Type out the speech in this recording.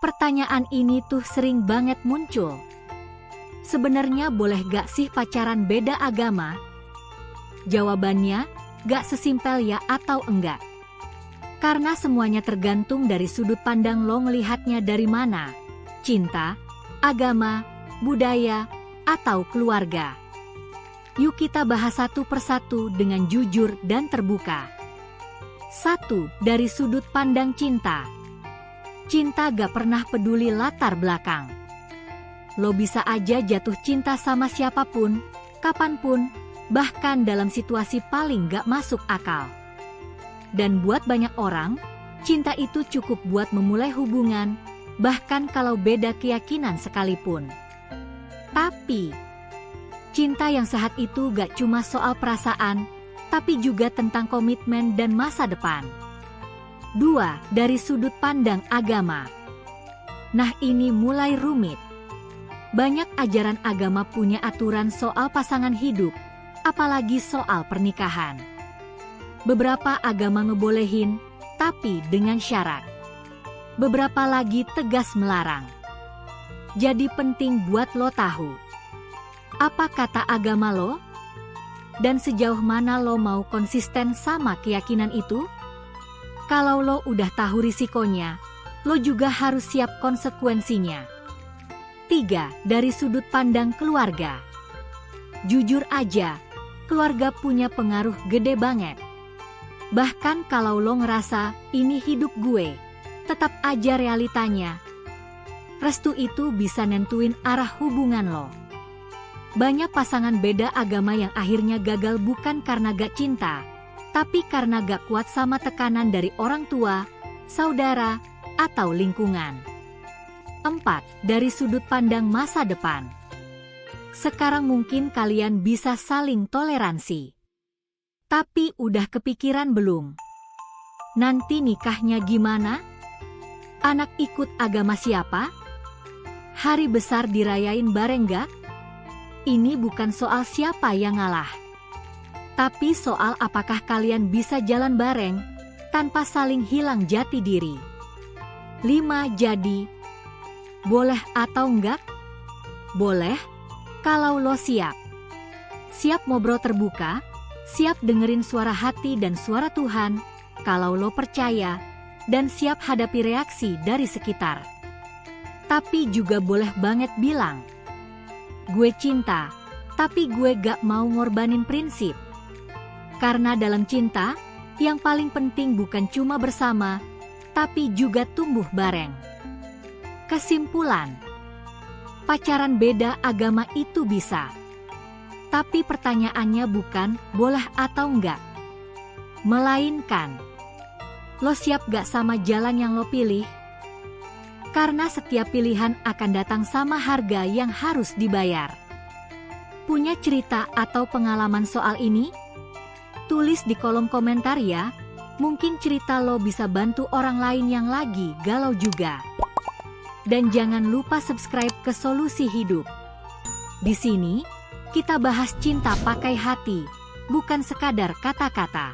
Pertanyaan ini tuh sering banget muncul. Sebenarnya boleh gak sih pacaran beda agama? Jawabannya, gak sesimpel ya atau enggak. Karena semuanya tergantung dari sudut pandang lo ngelihatnya dari mana. Cinta, agama, budaya, atau keluarga. Yuk kita bahas satu persatu dengan jujur dan terbuka. 1. Dari sudut pandang cinta. Cinta gak pernah peduli latar belakang. Lo bisa aja jatuh cinta sama siapapun, kapanpun, bahkan dalam situasi paling gak masuk akal. Dan buat banyak orang, cinta itu cukup buat memulai hubungan, bahkan kalau beda keyakinan sekalipun. Tapi, cinta yang sehat itu gak cuma soal perasaan, tapi juga tentang komitmen dan masa depan. 2. Dari sudut pandang agama. Nah ini mulai rumit. Banyak ajaran agama punya aturan soal pasangan hidup, apalagi soal pernikahan. Beberapa agama ngebolehin, tapi dengan syarat. Beberapa lagi tegas melarang. Jadi penting buat lo tahu. Apa kata agama lo? Dan sejauh mana lo mau konsisten sama keyakinan itu? Kalau lo udah tahu risikonya, lo juga harus siap konsekuensinya. 3. Dari sudut pandang keluarga. Jujur aja, keluarga punya pengaruh gede banget. Bahkan kalau lo ngerasa, ini hidup gue, tetap aja realitanya. Restu itu bisa nentuin arah hubungan lo. Banyak pasangan beda agama yang akhirnya gagal bukan karena gak cinta, tapi karena gak kuat sama tekanan dari orang tua, saudara, atau lingkungan. 4. Dari sudut pandang masa depan. Sekarang mungkin kalian bisa saling toleransi. Tapi udah kepikiran belum? Nanti nikahnya gimana? Anak ikut agama siapa? Hari besar dirayain bareng gak? Ini bukan soal siapa yang ngalah. Tapi soal apakah kalian bisa jalan bareng, tanpa saling hilang jati diri. 5. Jadi, boleh atau enggak? Boleh, kalau lo siap. Siap ngobrol terbuka, siap dengerin suara hati dan suara Tuhan, kalau lo percaya, dan siap hadapi reaksi dari sekitar. Tapi juga boleh banget bilang, gue cinta, tapi gue gak mau ngorbanin prinsip. Karena dalam cinta, yang paling penting bukan cuma bersama, tapi juga tumbuh bareng. Kesimpulan, pacaran beda agama itu bisa. Tapi pertanyaannya bukan boleh atau enggak. Melainkan, lo siap gak sama jalan yang lo pilih? Karena setiap pilihan akan datang sama harga yang harus dibayar. Punya cerita atau pengalaman soal ini? Tulis di kolom komentar ya. Mungkin cerita lo bisa bantu orang lain yang lagi galau juga. Dan jangan lupa subscribe ke Solusi Hidup. Di sini, kita bahas cinta pakai hati, bukan sekadar kata-kata.